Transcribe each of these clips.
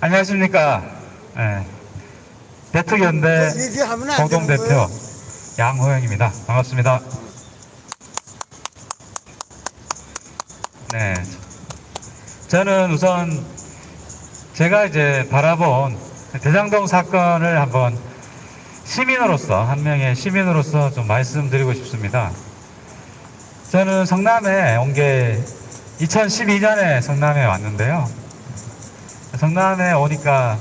안녕하십니까. 네. 대특연대 공동대표 양호영입니다. 반갑습니다. 네. 저는 우선 제가 이제 바라본 대장동 사건을 한번 시민으로서, 한 명의 시민으로서 좀 말씀드리고 싶습니다. 저는 성남에 온 게 2012년에 성남에 왔는데요. 성남에 오니까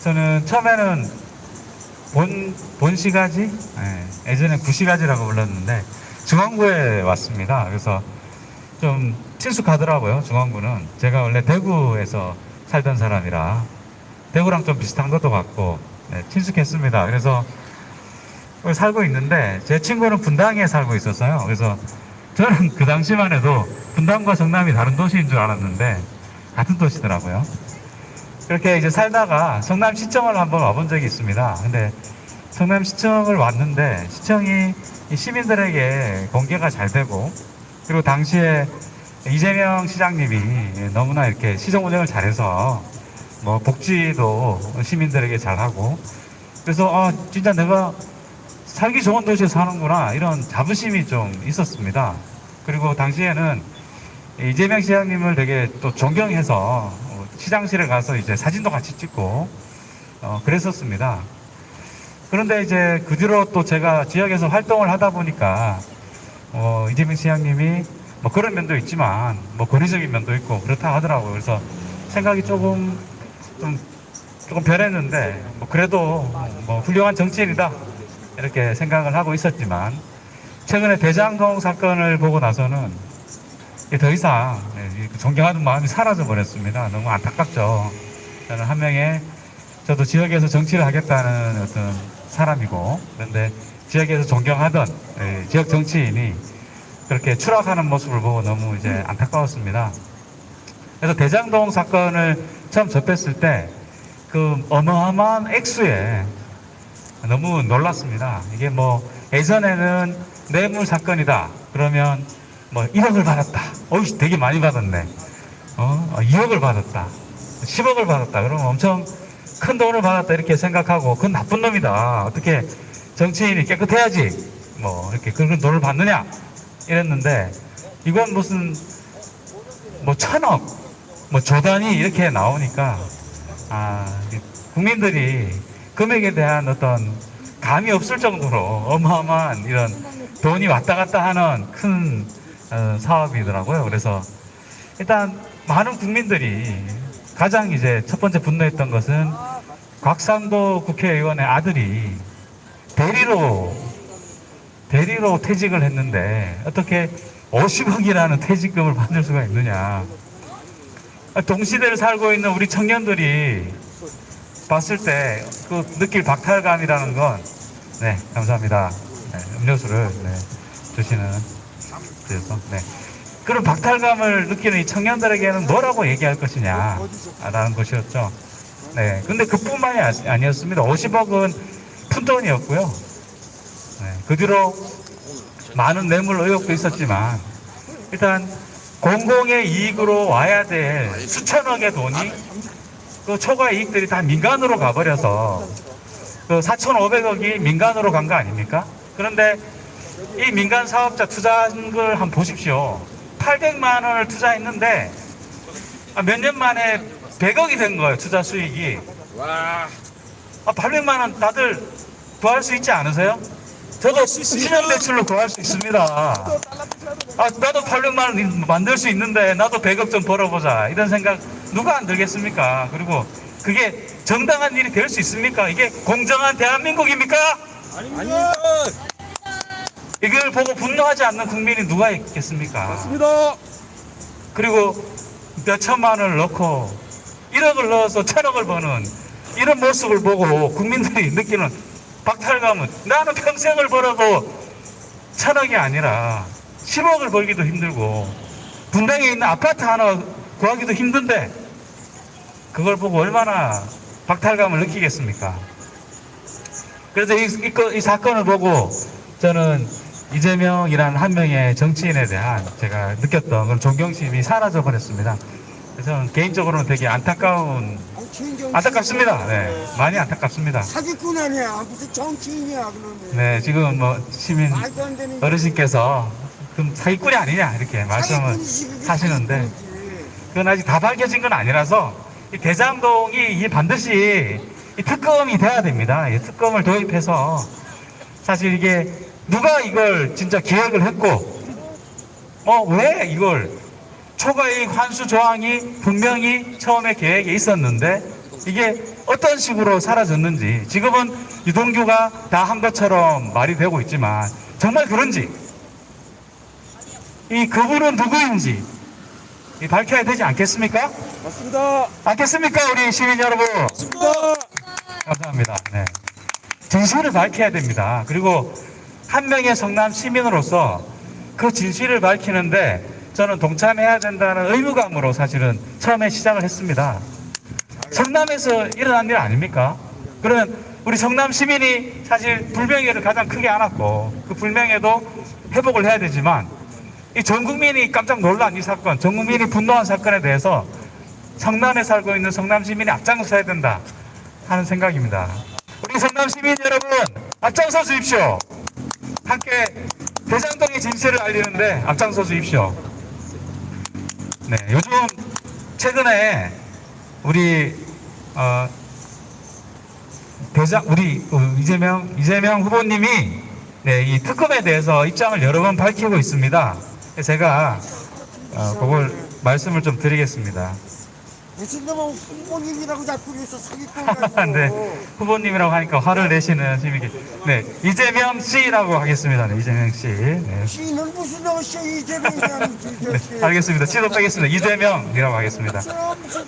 저는 처음에는 본시가지? 네, 예전에 구시가지라고 불렀는데 중앙구에 왔습니다. 그래서 좀 친숙하더라고요. 중앙구는 제가 원래 대구에서 살던 사람이라 대구랑 좀 비슷한 것도 같고 네, 친숙했습니다. 그래서 살고 있는데 제 친구는 분당에 살고 있었어요. 그래서 저는 그 당시만 해도 분당과 성남이 다른 도시인 줄 알았는데 같은 도시더라고요. 그렇게 이제 살다가 성남시청을 한번 와본 적이 있습니다. 근데 성남시청을 왔는데 시청이 시민들에게 공개가 잘 되고, 그리고 당시에 이재명 시장님이 너무나 이렇게 시정 운영을 잘해서 뭐 복지도 시민들에게 잘하고, 그래서 진짜 내가 살기 좋은 도시에 사는구나 이런 자부심이 좀 있었습니다. 그리고 당시에는 이재명 시장님을 되게 또 존경해서 시장실에 가서 이제 사진도 같이 찍고 그랬었습니다. 그런데 이제 그 뒤로 또 제가 지역에서 활동을 하다 보니까 이재명 시장님이 뭐 그런 면도 있지만 뭐 권위적인 면도 있고 그렇다 하더라고요. 그래서 생각이 조금 변했는데 뭐 그래도 뭐 훌륭한 정치인이다 이렇게 생각을 하고 있었지만, 최근에 대장동 사건을 보고 나서는 더 이상 존경하는 마음이 사라져 버렸습니다. 너무 안타깝죠. 저는 한 명의, 저도 지역에서 정치를 하겠다는 어떤 사람이고, 그런데 지역에서 존경하던 지역 정치인이 그렇게 추락하는 모습을 보고 너무 이제 안타까웠습니다. 그래서 대장동 사건을 처음 접했을 때 그 어마어마한 액수에 너무 놀랐습니다. 이게 뭐 예전에는 뇌물 사건이다 그러면 뭐 1억을 받았다, 어이 되게 많이 받았네, 2억을 받았다, 10억을 받았다 그러면 엄청 큰 돈을 받았다 이렇게 생각하고 그건 나쁜 놈이다, 어떻게 정치인이 깨끗해야지 뭐 이렇게 그런 돈을 받느냐 이랬는데, 이건 무슨 뭐 1000억 뭐 조단위 이렇게 나오니까 국민들이 금액에 대한 어떤 감이 없을 정도로 어마어마한 이런 돈이 왔다 갔다 하는 큰 사업이더라고요. 그래서 일단 많은 국민들이 가장 이제 첫 번째 분노했던 것은 곽상도 국회의원의 아들이 대리로 퇴직을 했는데 어떻게 50억이라는 퇴직금을 받을 수가 있느냐. 동시대를 살고 있는 우리 청년들이 봤을 때 그 느낄 박탈감이라는 건, 네, 감사합니다. 네, 음료수를 주시는 그래서 그런 박탈감을 느끼는 이 청년들에게는 뭐라고 얘기할 것이냐라는 것이었죠. 네, 근데 그뿐만이 아니었습니다. 50억은 푼돈이었고요. 네, 그 뒤로 많은 뇌물 의혹도 있었지만 일단 공공의 이익으로 와야 될 수천억의 돈이 그 초과 이익들이 다 민간으로 가버려서 그 4,500억이 민간으로 간 거 아닙니까? 그런데 이 민간 사업자 투자한 걸 한번 보십시오. 800만 원을 투자했는데 몇 년 만에 100억이 된 거예요, 투자 수익이. 와. 800만 원 다들 구할 수 있지 않으세요? 저도 신용 대출로 구할 수 있습니다. 나도 800만 원 만들 수 있는데 나도 100억 좀 벌어보자 이런 생각 누가 안 들겠습니까? 그리고 그게 정당한 일이 될 수 있습니까? 이게 공정한 대한민국입니까? 아닙니다. 이걸 보고 분노하지 않는 국민이 누가 있겠습니까? 맞습니다. 그리고 몇 천만 원을 넣고 1억을 넣어서 1000억을 버는 이런 모습을 보고 국민들이 느끼는 박탈감은, 나는 평생을 벌어도 1000억이 아니라 10억을 벌기도 힘들고 분당에 있는 아파트 하나 구하기도 힘든데 그걸 보고 얼마나 박탈감을 느끼겠습니까? 그래서 이 사건을 보고 저는 이재명이라는 한 명의 정치인에 대한 제가 느꼈던 그런 존경심이 사라져 버렸습니다. 저는 개인적으로는 되게 안타깝습니다. 네, 많이 안타깝습니다. 사기꾼 아니야. 무슨 정치인이야 그러면. 네, 지금 뭐 시민 말도 안 되는 어르신께서 그럼 사기꾼이 아니냐 이렇게 말씀을 하시는데 그건 아직 다 밝혀진 건 아니라서 이 대장동이 반드시 이 특검이 돼야 됩니다. 이 특검을 도입해서 사실 이게 누가 이걸 진짜 기획을 했고 왜 이걸 초과이익 환수 조항이 분명히 처음에 계획에 있었는데 이게 어떤 식으로 사라졌는지 지금은 유동규가 다 한 것처럼 말이 되고 있지만 정말 그런지 이 그분은 누구인지 밝혀야 되지 않겠습니까? 맞습니다. 않겠습니까 우리 시민 여러분? 맞습니다. 감사합니다. 네. 진실을 밝혀야 됩니다. 그리고 한 명의 성남 시민으로서 그 진실을 밝히는데 저는 동참해야 된다는 의무감으로 사실은 처음에 시작을 했습니다. 성남에서 일어난 일 아닙니까? 그러면 우리 성남 시민이 사실 불명예를 가장 크게 안았고 그 불명예도 회복을 해야 되지만 이 전 국민이 깜짝 놀란 이 사건, 전 국민이 분노한 사건에 대해서 성남에 살고 있는 성남 시민이 앞장서야 된다 하는 생각입니다. 우리 성남 시민 여러분 앞장서 주십시오. 함께 대장동의 진실을 알리는데 앞장서 주십시오. 네, 요즘 최근에 우리 이재명 후보님이 이 특검에 대해서 입장을 여러 번 밝히고 있습니다. 제가 그걸 말씀을 좀 드리겠습니다. 무슨 놈은 후보님이라고 자꾸 해서 사기꾼이라고. 네, 후보님이라고 하니까 화를 내시는 시민이. 네, 이재명 씨라고 하겠습니다. 네, 이재명 씨. 네. 씨는 무슨 놈 씨, 이재명이라는 네, 알겠습니다. 씨도 빼겠습니다. 이재명이라고 하겠습니다.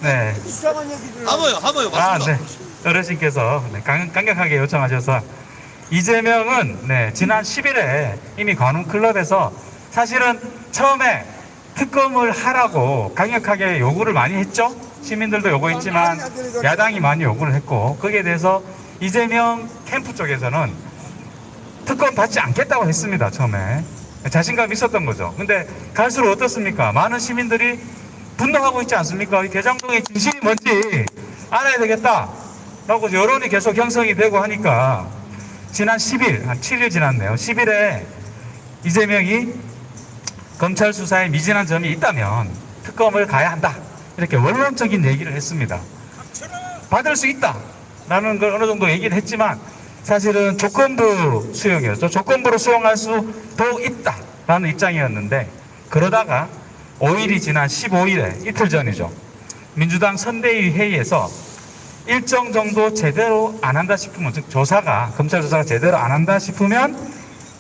네. 이상한 얘기를. 하모요, 맞습니다. 네. 어르신께서 강력하게 요청하셔서 이재명은 지난 10일에 이미 관훈클럽에서 사실은 처음에 특검을 하라고 강력하게 요구를 많이 했죠. 시민들도 요구했지만 야당이 많이 요구를 했고 거기에 대해서 이재명 캠프 쪽에서는 특검 받지 않겠다고 했습니다. 처음에 자신감이 있었던 거죠. 근데 갈수록 어떻습니까? 많은 시민들이 분노하고 있지 않습니까? 이 대장동의 진실이 뭔지 알아야 되겠다 라고 여론이 계속 형성이 되고 하니까 지난 10일, 한 7일 지났네요. 10일에 이재명이 검찰 수사에 미진한 점이 있다면 특검을 가야 한다. 이렇게 원론적인 얘기를 했습니다. 받을 수 있다. 라는 걸 어느 정도 얘기를 했지만 사실은 조건부 수용이었죠. 조건부로 수용할 수도 있다. 라는 입장이었는데 그러다가 5일이 지난 15일에 이틀 전이죠. 민주당 선대위 회의에서 일정 정도 제대로 안 한다 싶으면 즉 검찰 조사가 제대로 안 한다 싶으면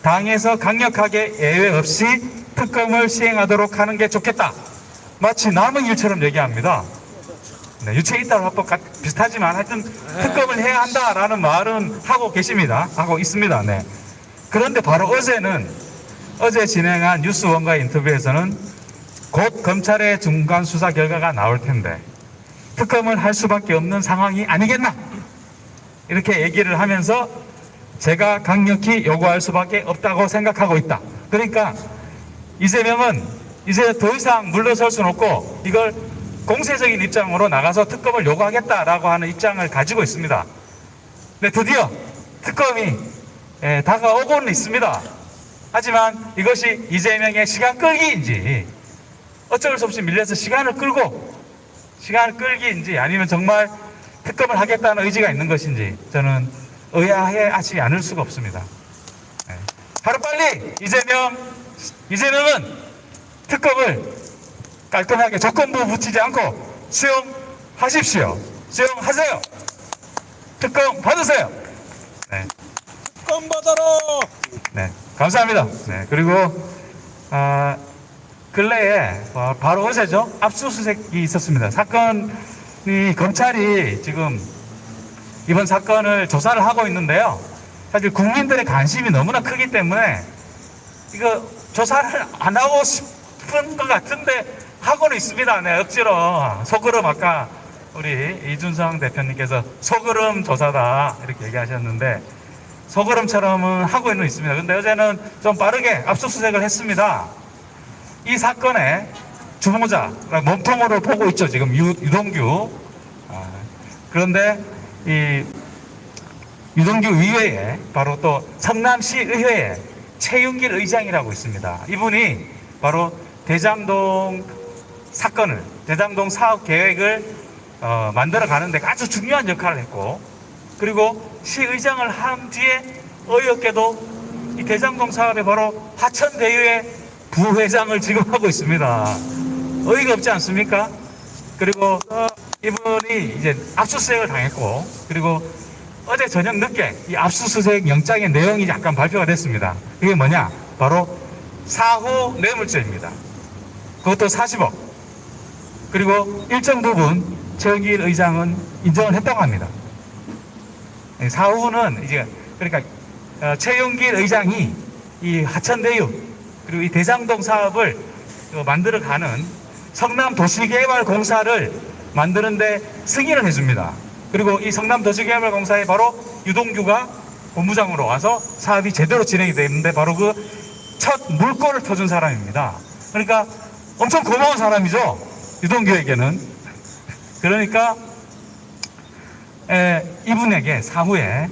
당에서 강력하게 예외 없이 특검을 시행하도록 하는 게 좋겠다. 마치 남의 일처럼 얘기합니다. 네, 유체이탈화법 비슷하지만 하여튼 특검을 해야 한다라는 말은 하고 계십니다. 하고 있습니다. 네. 그런데 바로 어제 진행한 뉴스원과의 인터뷰에서는 곧 검찰의 중간 수사 결과가 나올 텐데 특검을 할 수밖에 없는 상황이 아니겠나 이렇게 얘기를 하면서 제가 강력히 요구할 수밖에 없다고 생각하고 있다. 그러니까 이재명은 이제 더 이상 물러설 수는 없고 이걸 공세적인 입장으로 나가서 특검을 요구하겠다라고 하는 입장을 가지고 있습니다. 네, 드디어 특검이 다가오고는 있습니다. 하지만 이것이 이재명의 시간 끌기인지 어쩔 수 없이 밀려서 시간을 끌기인지 아니면 정말 특검을 하겠다는 의지가 있는 것인지 저는 의아해하지 않을 수가 없습니다. 하루빨리 이재명은 특검을 깔끔하게 조건부 붙이지 않고 수용하십시오. 수용하세요. 특검 받으세요. 네. 특검 받아라. 네, 감사합니다. 네, 그리고 근래에 바로 어제죠. 압수수색이 있었습니다. 사건이 검찰이 지금 이번 사건을 조사를 하고 있는데요. 사실 국민들의 관심이 너무나 크기 때문에 이거 조사를 안 하고 싶은 것 같은데 하고는 있습니다. 네, 억지로 소그름 아까 우리 이준성 대표님께서 소그름 조사다 이렇게 얘기하셨는데 소그름처럼은 하고는 있습니다. 근데 어제는 좀 빠르게 압수수색을 했습니다. 이 사건에 주모자 몸통으로 보고 있죠. 지금 유동규. 그런데 이 유동규 이외에 바로 또 성남시 의회에 최윤길 의장이라고 있습니다. 이분이 바로 대장동 사건을, 대장동 사업 계획을 만들어 가는데 아주 중요한 역할을 했고, 그리고 시의장을 한 뒤에 어이없게도 이 대장동 사업에 바로 화천대유의 부회장을 지금 하고 있습니다. 어이가 없지 않습니까? 그리고 이분이 이제 압수수색을 당했고, 그리고 어제 저녁 늦게 이 압수수색 영장의 내용이 약간 발표가 됐습니다. 이게 뭐냐? 바로 사후 뇌물죄입니다. 그것도 40억. 그리고 일정 부분 최윤길 의장은 인정을 했다고 합니다. 사후는 이제 그러니까 최윤길 의장이 이 하천대유 그리고 이 대장동 사업을 만들어가는 성남도시개발공사를 만드는데 승인을 해줍니다. 그리고 이 성남도시개발공사에 바로 유동규가 본부장으로 와서 사업이 제대로 진행이 되는데 바로 그 첫 물꼬를 터준 사람입니다. 그러니까 엄청 고마운 사람이죠. 유동규에게는. 그러니까 이분에게 사후에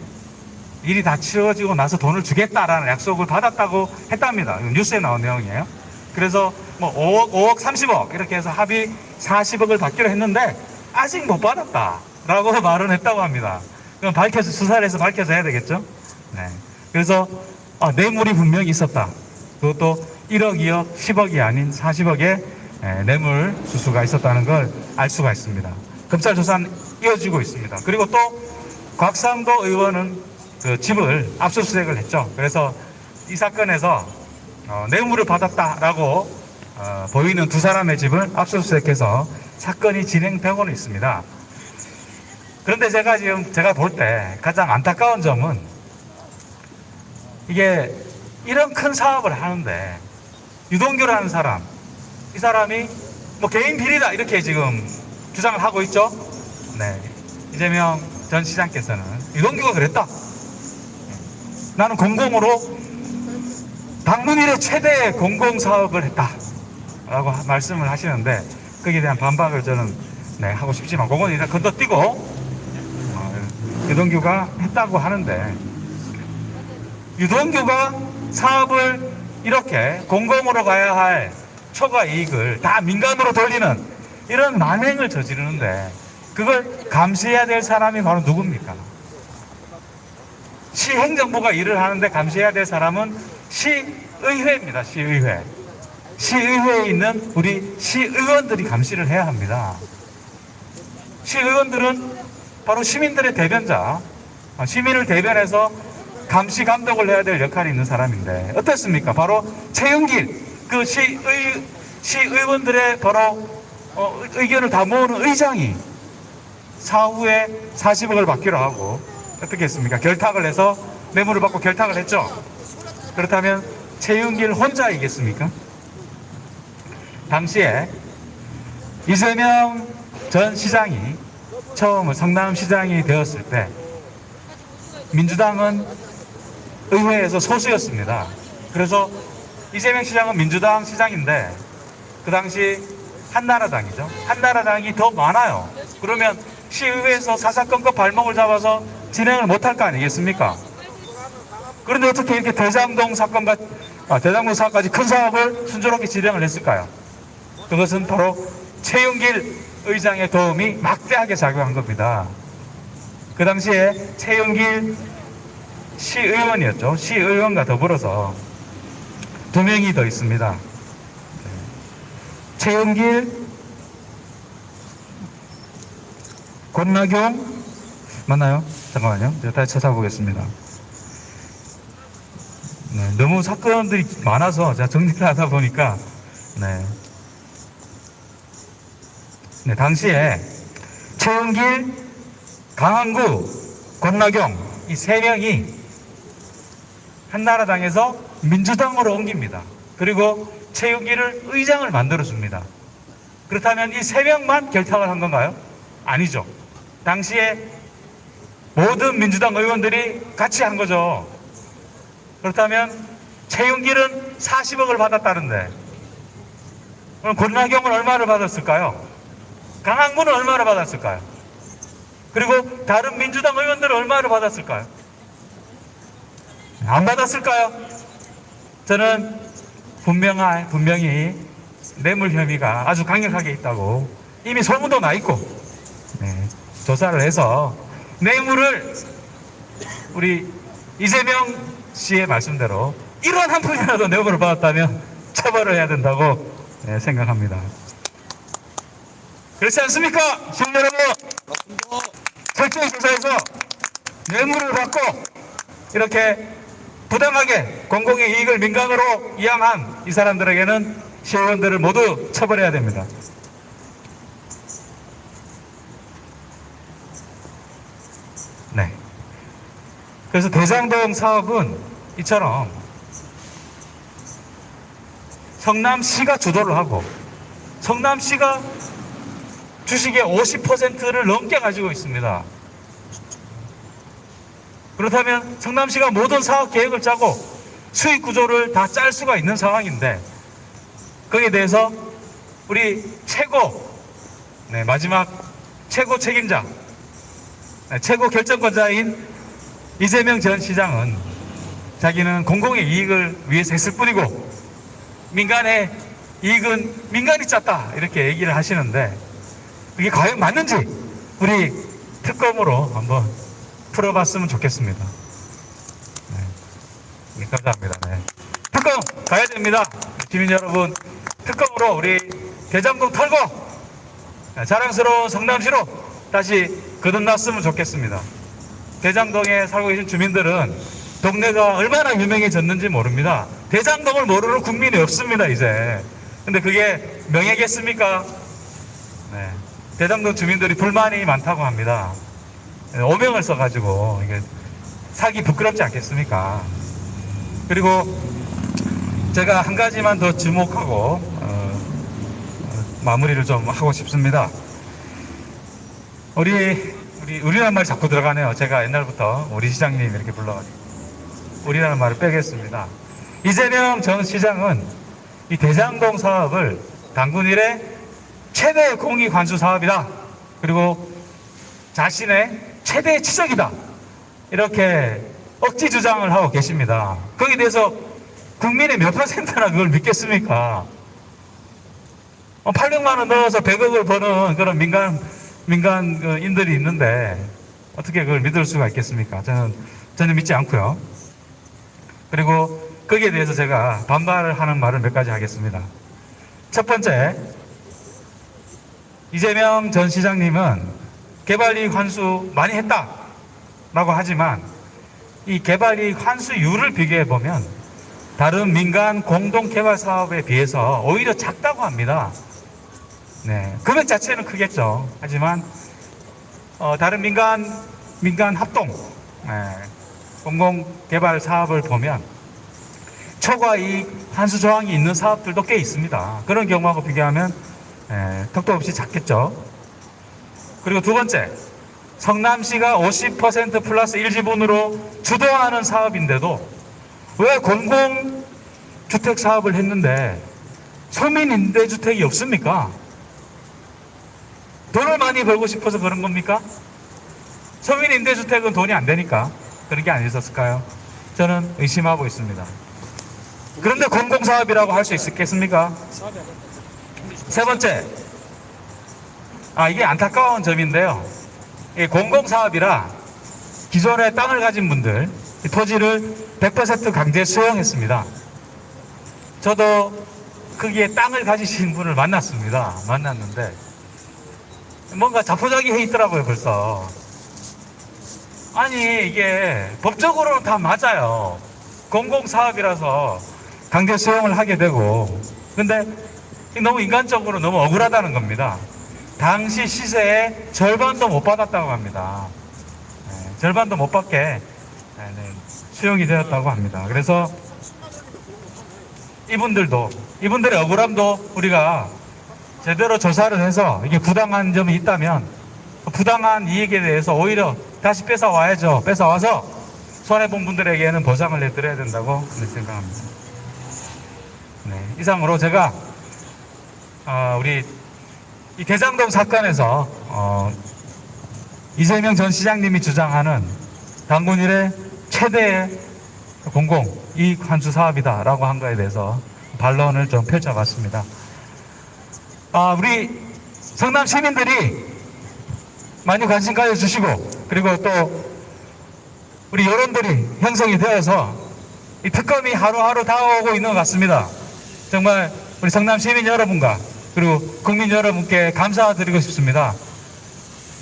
일이 다 치러지고 나서 돈을 주겠다라는 약속을 받았다고 했답니다. 뉴스에 나온 내용이에요. 그래서 뭐 5억, 30억 이렇게 해서 합의 40억을 받기로 했는데 아직 못 받았다라고 말은 했다고 합니다. 그럼 수사를 해서 밝혀져야 되겠죠. 네. 그래서 뇌물이 분명히 있었다. 그것도 1억, 2억, 10억이 아닌 40억의 뇌물 수수가 있었다는 걸 알 수가 있습니다. 검찰 조사는 이어지고 있습니다. 그리고 또 곽상도 의원은 그 집을 압수수색을 했죠. 그래서 이 사건에서 뇌물을 받았다라고 보이는 두 사람의 집을 압수수색해서 사건이 진행되고는 있습니다. 그런데 제가 볼 때 가장 안타까운 점은 이게 이런 큰 사업을 하는데 유동규라는 사람, 이 사람이 뭐 개인 비리다 이렇게 지금 주장을 하고 있죠. 네, 이재명 전 시장께서는 유동규가 그랬다. 나는 공공으로 당문 이래 최대의 공공사업을 했다라고 말씀을 하시는데 거기에 대한 반박을 저는 하고 싶지만 그건 일단 건너뛰고 유동규가 했다고 하는데 유동규가 사업을 이렇게 공공으로 가야 할 초과 이익을 다 민간으로 돌리는 이런 만행을 저지르는데 그걸 감시해야 될 사람이 바로 누굽니까? 시행정부가 일을 하는데 감시해야 될 사람은 시의회입니다. 시의회. 시의회에 있는 우리 시의원들이 감시를 해야 합니다. 시의원들은 바로 시민들의 대변자, 시민을 대변해서 감시 감독을 해야 될 역할이 있는 사람인데 어떻습니까? 바로 최윤길 그 시의원들의 바로 의견을 다 모으는 의장이 사후에 40억을 받기로 하고 어떻게 했습니까? 결탁을 해서 뇌물을 받고 결탁을 했죠. 그렇다면 최윤길 혼자이겠습니까? 당시에 이재명 전 시장이 처음 성남시장이 되었을 때 민주당은 의회에서 소수였습니다. 그래서 이재명 시장은 민주당 시장인데 그 당시 한나라당이죠. 한나라당이 더 많아요. 그러면 시의회에서 사사건건 발목을 잡아서 진행을 못할 거 아니겠습니까? 그런데 어떻게 이렇게 대장동 사건까지 큰 사업을 순조롭게 진행을 했을까요? 그것은 바로 최윤길 의장의 도움이 막대하게 작용한 겁니다. 그 당시에 최윤길 시의원이었죠. 시의원과 더불어서 두 명이 더 있습니다. 최윤길, 권나경 맞나요? 잠깐만요. 제가 다시 찾아보겠습니다. 네, 너무 사건들이 많아서 제가 정리를 하다 보니까 당시에 최윤길, 강한구, 권나경 이 세 명이 한나라당에서 민주당으로 옮깁니다. 그리고 최윤길을 의장을 만들어줍니다. 그렇다면 이 세 명만 결탁을 한 건가요? 아니죠. 당시에 모든 민주당 의원들이 같이 한 거죠. 그렇다면 최윤길은 40억을 받았다는데 그럼 권나경은 얼마를 받았을까요? 강한군은 얼마를 받았을까요? 그리고 다른 민주당 의원들은 얼마를 받았을까요? 안 받았을까요? 저는 분명히 뇌물 혐의가 아주 강력하게 있다고 이미 소문도 나 있고, 네, 조사를 해서 뇌물을 우리 이재명 씨의 말씀대로 1원 한 푼이라도 뇌물을 받았다면 처벌을 해야 된다고 생각합니다. 그렇지 않습니까? 시민 여러분, 철저히 조사해서 뇌물을 받고 이렇게 부당하게 공공의 이익을 민간으로 이양한 이 사람들에게는 시의원들을 모두 처벌해야 됩니다. 네. 그래서 대장동 사업은 이처럼 성남시가 주도를 하고 성남시가 주식의 50%를 넘게 가지고 있습니다. 그렇다면 성남시가 모든 사업 계획을 짜고 수익 구조를 다 짤 수가 있는 상황인데 거기에 대해서 우리 마지막 최고 책임자, 최고 결정권자인 이재명 전 시장은 자기는 공공의 이익을 위해서 했을 뿐이고 민간의 이익은 민간이 짰다 이렇게 얘기를 하시는데 그게 과연 맞는지 우리 특검으로 한번 풀어봤으면 좋겠습니다. 네, 감사합니다. 네. 특검 가야 됩니다. 시민 여러분, 특검으로 우리 대장동 털고 자랑스러운 성남시로 다시 거듭났으면 좋겠습니다. 대장동에 살고 계신 주민들은 동네가 얼마나 유명해졌는지 모릅니다. 대장동을 모르는 국민이 없습니다, 이제. 근데 그게 명예겠습니까? 네. 대장동 주민들이 불만이 많다고 합니다. 오명을 써가지고 이게 사기 부끄럽지 않겠습니까? 그리고 제가 한 가지만 더 주목하고 마무리를 좀 하고 싶습니다. 우리라는 말이 자꾸 들어가네요. 제가 옛날부터 우리 시장님 이렇게 불러가지고 우리라는 말을 빼겠습니다. 이재명 전 시장은 이 대장동 사업을 당군 이래 최대 공익 환수 사업이다. 그리고 자신의 최대 치적이다. 이렇게 억지 주장을 하고 계십니다. 거기에 대해서 국민의 몇 %나 그걸 믿겠습니까? 800만 원 넣어서 100억을 버는 그런 민간인들이 있는데 어떻게 그걸 믿을 수가 있겠습니까? 저는 전혀 믿지 않고요. 그리고 거기에 대해서 제가 반발을 하는 말을 몇 가지 하겠습니다. 첫 번째, 이재명 전 시장님은 개발이익 환수 많이 했다라고 하지만 이 개발이익 환수율을 비교해보면 다른 민간 공동개발 사업에 비해서 오히려 작다고 합니다. 네, 금액 자체는 크겠죠. 하지만 다른 민간 합동 공공개발 사업을 보면 초과이익 환수 조항이 있는 사업들도 꽤 있습니다. 그런 경우하고 비교하면 턱도 없이 작겠죠. 그리고 두 번째, 성남시가 50% 플러스 1지분으로 주도하는 사업인데도 왜 공공주택 사업을 했는데 서민임대주택이 없습니까? 돈을 많이 벌고 싶어서 그런 겁니까? 서민임대주택은 돈이 안 되니까 그런 게 아니었을까요? 저는 의심하고 있습니다. 그런데 공공사업이라고 할 수 있겠습니까? 세 번째, 이게 안타까운 점인데요. 공공사업이라 기존에 땅을 가진 분들, 토지를 100% 강제 수용했습니다. 저도 거기에 땅을 가지신 분을 만났는데 뭔가 자포자기해 있더라고요, 벌써. 아니, 이게 법적으로는 다 맞아요. 공공사업이라서 강제 수용을 하게 되고, 근데 너무 인간적으로 너무 억울하다는 겁니다. 당시 시세의 절반도 못 받았다고 합니다. 절반도 못 받게 수용이 되었다고 합니다. 그래서 이분들의 억울함도 우리가 제대로 조사를 해서 이게 부당한 점이 있다면 부당한 이익에 대해서 오히려 다시 뺏어와야죠. 뺏어와서 손해본 분들에게는 보상을 해드려야 된다고 생각합니다. 네, 이상으로 제가 우리 이 대장동 사건에서 이재명 전 시장님이 주장하는 당군 일의 최대의 공공 이익 환수 사업이다라고 한 거에 대해서 반론을 좀 펼쳐봤습니다. 우리 성남 시민들이 많이 관심 가져주시고, 그리고 또 우리 여론들이 형성이 되어서 이 특검이 하루하루 다가오고 있는 것 같습니다. 정말 우리 성남 시민 여러분과 그리고 국민 여러분께 감사드리고 싶습니다.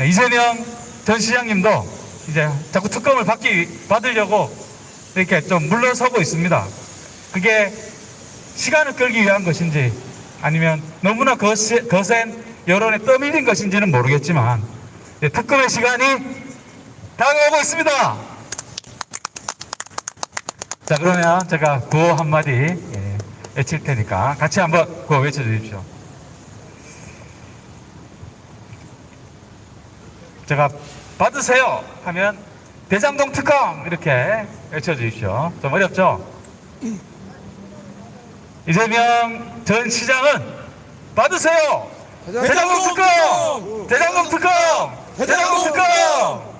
이재명 전 시장님도 이제 자꾸 특검을 받으려고 이렇게 좀 물러서고 있습니다. 그게 시간을 끌기 위한 것인지 아니면 너무나 거센 여론에 떠밀린 것인지는 모르겠지만 특검의 시간이 다가오고 있습니다. 자, 그러면 제가 구호 한마디 외칠 테니까 같이 한번 구호 외쳐주십시오. 제가 받으세요 하면 대장동 특검 이렇게 외쳐주십시오. 좀 어렵죠? 이재명 전 시장은 받으세요. 대장동 특검! 대장동 특검! 대장동 특검!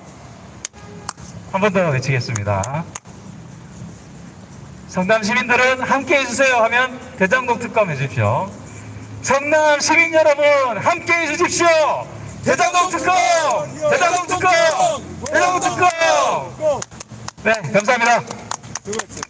한 번 더 외치겠습니다. 성남 시민들은 함께 해주세요 하면 대장동 특검 해주십시오. 성남 시민 여러분 함께 해주십시오. 대장동 특검! 대장동 특검! 대장동 특검! 네, 감사합니다. 수고했어요.